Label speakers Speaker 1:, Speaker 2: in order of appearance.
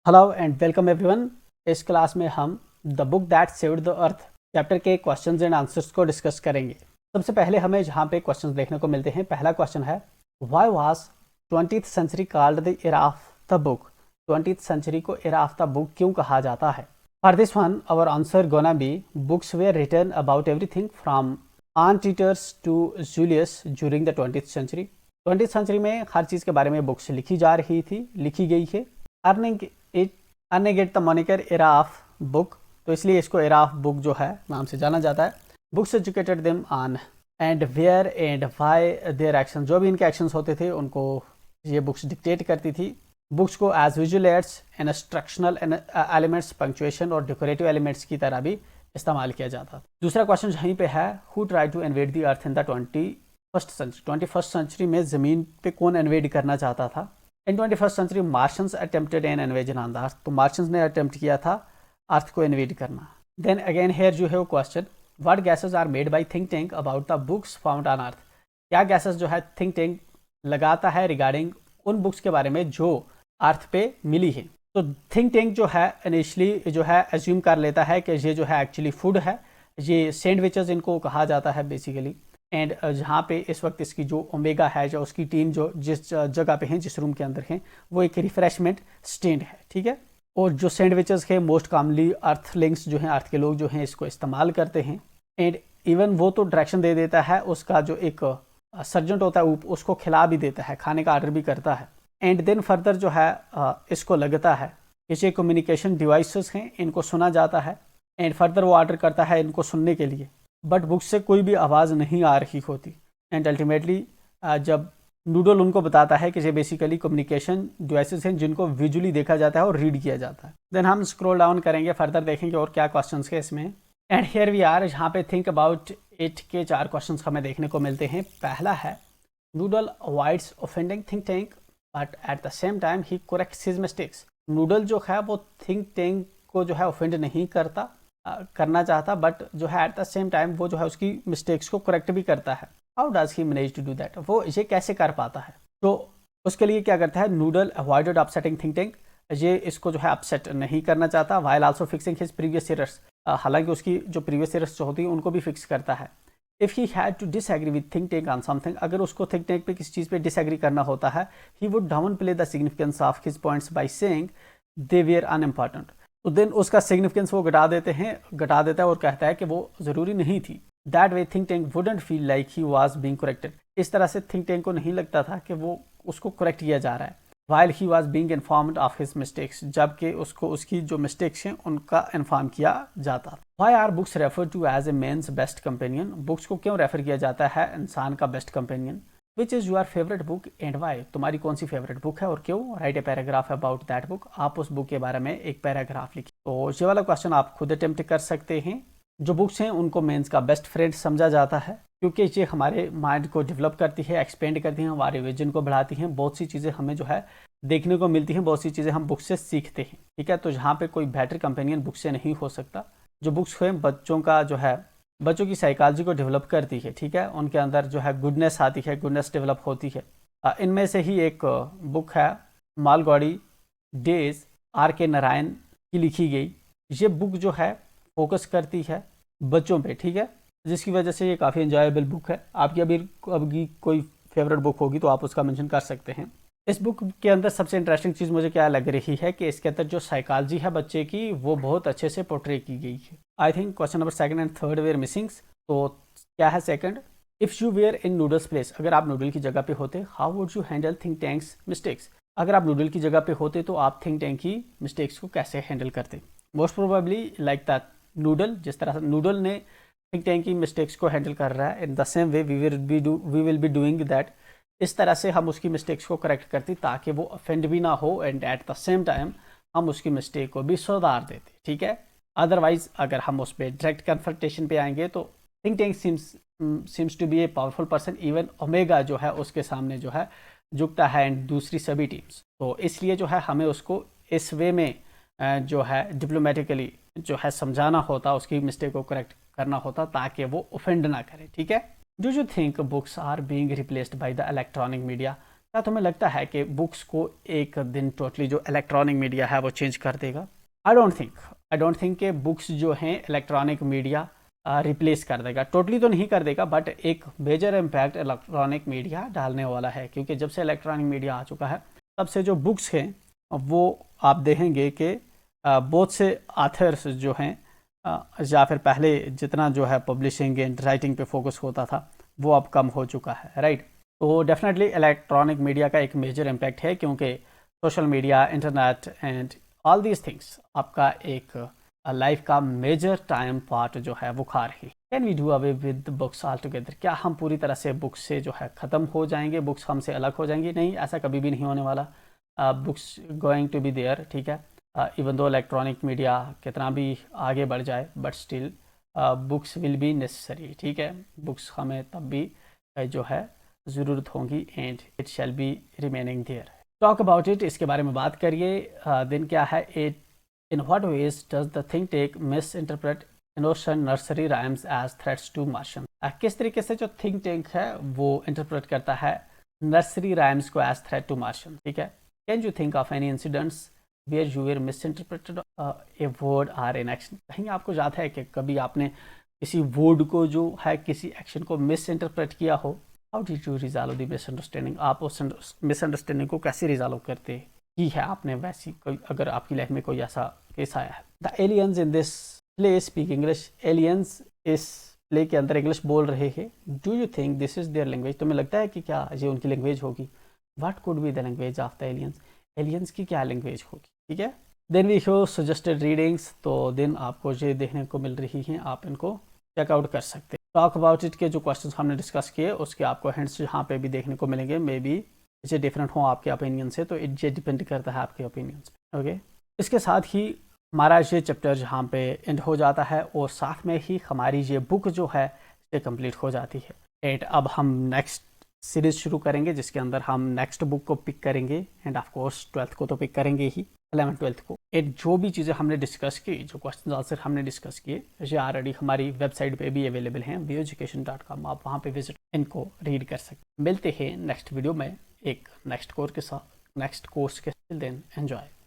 Speaker 1: Hello and welcome everyone. इस class में हम the book that saved the earth chapter के क्वेश्चंस एंड आंसर्स को डिस्कस करेंगे। सबसे पहले हमें जहाँ पे क्वेश्चंस देखने को मिलते हैं, पहला क्वेश्चन है why was 20th century called the era of the book. 20th century को एरा ऑफ द बुक क्यों कहा जाता है? For this one our answer gonna be books were written about everything from anteaters to Julius during the 20th century. 20th century में हर चीज़ के बारे में बुक्स लिखी जा रही थी, लिखी गई है। Earning it the moniker era of book, तो इसलिए इसको एरा ऑफ बुक जो है नाम से जाना जाता है। Books educated them on and where and why their action, जो भी इनके एक्शंस होते थे उनको ये बुक्स डिक्टेट करती थी। बुक्स को as visual aids and instructional elements, punctuation और डेकोरेटिव एलिमेंट्स की तरह भी इस्तेमाल किया जाता। दूसरा क्वेश्चन यहीं पे है, who tried to invade the earth in the 21st century. 21st century में ज़मीन पे कौन इन्वेड करना चाहता था? In 21st century Martians attempted an invasion on the earth, तो मार्शंस ने अटेम्प्ट किया था अर्थ को इन्वेड करना। देन अगेन हेयर जो है वो question, what guesses are made by Think Tank about the books found on Earth. क्या गैसेस जो है थिंक टैंक लगाता है रिगार्डिंग उन बुक्स के बारे में जो अर्थ पे मिली है। तो थिंक टैंक जो है इनिशियली जो है एज्यूम कर लेता है कि ये जो है एक्चुअली फूड है, ये सैंडविचेस इनको कहा जाता है बेसिकली। एंड जहाँ पे इस वक्त इसकी जो ओमेगा है, जो उसकी टीम जो जिस जगह पे हैं, जिस रूम के अंदर हैं, वो एक रिफ्रेशमेंट स्टैंड है, ठीक है। और जो सैंडविचेस है मोस्ट कॉमनली अर्थ लिंक्स जो हैं, अर्थ के लोग जो हैं इसको इस्तेमाल करते हैं। एंड इवन वो तो डायरेक्शन दे देता है, उसका जो एक सर्जेंट होता है उसको खिला भी देता है, खाने का ऑर्डर भी करता है। एंड देन फर्दर जो है इसको लगता है ये कम्युनिकेशन डिवाइसेस हैं, इनको सुना जाता है। एंड फर्दर वो ऑर्डर करता है इनको सुनने के लिए, बट बुक से कोई भी आवाज़ नहीं आ रही होती। एंड अल्टीमेटली जब नूडल उनको बताता है कि ये बेसिकली कम्युनिकेशन डिवाइसेस हैं जिनको विजुअली देखा जाता है और रीड किया जाता है। देन हम स्क्रॉल डाउन करेंगे, फर्दर देखेंगे और क्या क्वेश्चंस है इसमें। एंड हियर वी आर, यहाँ पे थिंक अबाउट इट के 4 क्वेश्चंस हमें देखने को मिलते हैं। पहला है, noodle avoids offending think tank but at the same time he corrects his mistakes. Noodle जो है वो थिंक टैंक को जो है ऑफेंड नहीं करना चाहता, बट जो है एट द सेम टाइम वो जो है उसकी मिस्टेक्स को करेक्ट भी करता है। How does he manage to do that, वो ये कैसे कर पाता है? तो उसके लिए क्या करता है, noodle avoided upsetting think tank, ये इसको जो है अपसेट नहीं करना चाहता। While also fixing his previous errors, हालांकि उसकी जो प्रीवियस एरर्स जो होती है उनको भी फिक्स करता है। If he had to disagree with Think Tank on something, अगर उसको थिंक टैंक पे किसी चीज़ पे डिसएग्री करना होता है, he would downplay the significance of his points by saying they were unimportant. तो देन उसका सिग्निफिकेंस वो घटा देता है और कहता है कि वो ज़रूरी नहीं थी। That way think tank wouldn't feel like he was being corrected, इस तरह से थिंक टैंक को नहीं लगता था कि वो उसको करेक्ट किया जा रहा है। While he was being informed of his mistakes, जबकि उसको उसकी जो मिस्टेक्स हैं उनका इन्फॉर्म किया जाता। Why are books refer to as a man's best companion, books को क्यों रेफर किया जाता है इंसान का best companion. Which is your favourite book and why, तुम्हारी कौन सी फेवरेट बुक है और क्यों। Write a paragraph about that book, आप उस बुक के बारे में एक पैराग्राफ लिखिए। तो ये वाला क्वेश्चन आप खुद अटेम्प्ट कर सकते हैं। जो बुक्स हैं उनको मेंस का बेस्ट फ्रेंड समझा जाता है, क्योंकि ये हमारे माइंड को डेवलप करती है, एक्सपेंड करती हैं, हमारे विजन को बढ़ाती हैं। बहुत सी चीज़ें हमें जो है देखने को मिलती हैं, बहुत सी चीज़ें हम बुक से सीखते हैं, ठीक है। तो यहाँ पे कोई बेटर कंपेनियन बुक से नहीं हो सकता। जो बुक्स हैं बच्चों का जो है बच्चों की साइकोलॉजी को डेवलप करती है, ठीक है। उनके अंदर जो है गुडनेस आती है, गुडनेस डेवलप होती है। इनमें से ही एक बुक है मालगुडी डेज, R.K. नारायण की लिखी गई। ये बुक जो है फोकस करती है बच्चों पे, ठीक है, जिसकी वजह से ये काफ़ी इंजॉयबल बुक है। आपकी अभी कोई फेवरेट बुक होगी तो आप उसका मेंशन कर सकते हैं। इस बुक के अंदर सबसे इंटरेस्टिंग चीज़ मुझे क्या लग रही है कि इसके अंदर जो साइकोलॉजी है बच्चे की वो बहुत अच्छे से पोर्ट्रे की गई है। I think question number 2 and 3 were missing. तो क्या है second, if you were in Noodle's place, अगर आप नूडल की जगह पे होते, how would you handle Think Tank's mistakes. अगर आप नूडल की जगह पे होते तो आप थिंक टैंक की मिस्टेक्स को कैसे हैंडल करते। Most probably like that Noodle, जिस तरह से नूडल ने थिंक टैंक की मिस्टेक्स को हैंडल कर रहा है, in the same way we will be doing that. इस तरह से हम उसकी मिस्टेक्स को करेक्ट करते ताकि वो ऑफेंड भी ना हो, and at the same time हम उसकी मिस्टेक को भी सुधार देते, ठीक है। अदरवाइज अगर हम उस पर डायरेक्ट कन्फ्रंटेशन पे आएंगे तो Think Tank seems to be a powerful person, even Omega जो है उसके सामने जो है झुकता है, एंड दूसरी सभी टीम्स। तो इसलिए जो है हमें उसको इस वे में जो है डिप्लोमेटिकली जो है समझाना होता, उसकी मिस्टेक को करेक्ट करना होता ताकि वो ऑफेंड ना करे, ठीक है। Do you think books are being replaced by the electronic media, क्या तुम्हें लगता है कि बुक्स को एक दिन टोटली जो इलेक्ट्रॉनिक मीडिया है वो चेंज कर देगा? आई डोंट थिंक कि बुक्स जो हैं इलेक्ट्रॉनिक मीडिया रिप्लेस कर देगा, टोटली तो नहीं कर देगा, बट एक मेजर इम्पैक्ट इलेक्ट्रॉनिक मीडिया डालने वाला है, क्योंकि जब से इलेक्ट्रॉनिक मीडिया आ चुका है तब से जो बुक्स हैं वो आप देखेंगे कि बहुत से आथर्स जो हैं या फिर पहले जितना जो है पब्लिशिंग एंड राइटिंग पे फोकस होता था वो अब कम हो चुका है, राइट। तो डेफिनेटली इलेक्ट्रॉनिक मीडिया का एक मेजर इम्पैक्ट है, क्योंकि social media, internet and all these things आपका एक लाइफ का मेजर टाइम पार्ट जो है वो खा रही। Can we do away with books altogether? क्या हम पूरी तरह से बुक्स से जो है ख़त्म हो जाएंगे, बुक्स हमसे अलग हो जाएंगी? नहीं, ऐसा कभी भी नहीं होने वाला। Books going to be there, ठीक है। इवन दो इलेक्ट्रॉनिक मीडिया कितना भी आगे बढ़ जाए, but still books will be necessary, ठीक है। बुक्स हमें तब भी जो है ज़रूरत होंगी and it shall be remaining there. Talk about it, इसके बारे में बात करिए। दिन क्या है? It in what ways does the think tech misinterpret innocent nursery rhymes as threats to Martian? किस तरीके से जो थिंक टैंक है वो इंटरप्रेट करता है नर्सरी राइम्स को एज थ्रेट टू मार्शन, ठीक है। Can you think of any incidents where you were misinterpreted a word or an action? कहीं आपको याद है कि कभी आपने किसी वर्ड को जो है किसी एक्शन को मिस इंटरप्रेट किया हो? How did you resolve the misunderstanding? आप उस मिसअंडरस्टैंडिंग को कैसे रिजॉल्व करते की है आपने? वैसी कोई अगर आपकी लाइफ में कोई ऐसा केस आया है। The aliens in this play speak English. Aliens इस प्ले के अंदर इंग्लिश बोल रहे हैं। Do you think this is their language? तुम्हें लगता है कि क्या ये उनकी लैंग्वेज होगी? What could be the language of the aliens? Aliens की क्या लैंग्वेज होगी, ठीक है। Then we show suggested readings, तो दिन आपको ये देखने को मिल रही हैं, आप इनको चेकआउट कर सकते हैं। टॉक अबाउट इट के जो क्वेश्चंस हमने डिस्कस किए उसके आपको हिंट्स यहाँ पे भी देखने को मिलेंगे। मे बी ये डिफरेंट हो आपके ओपिनियन से, तो इट ये डिपेंड करता है आपके ओपिनियन पे, ओके। इसके साथ ही हमारा ये चैप्टर जहाँ पे एंड हो जाता है और साथ में ही हमारी ये बुक जो है ये कंप्लीट हो जाती है। एंड अब हम नेक्स्ट सीरीज शुरू करेंगे जिसके अंदर हम नेक्स्ट बुक को पिक करेंगे एंड ऑफ कोर्स 12th को तो पिक करेंगे ही, 11th 12th को। एंड जो भी चीज़ें हमने डिस्कस की, जो क्वेश्चन आंसर हमने डिस्कस किए, ये ऑलरेडी हमारी वेबसाइट पे भी अवेलेबल हैं, vieweducation.com। आप वहाँ पे विजिट इनको रीड कर सकते। मिलते हैं नेक्स्ट वीडियो में एक नेक्स्ट कोर्स के साथ, नेक्स्ट कोर्स के। Till then enjoy.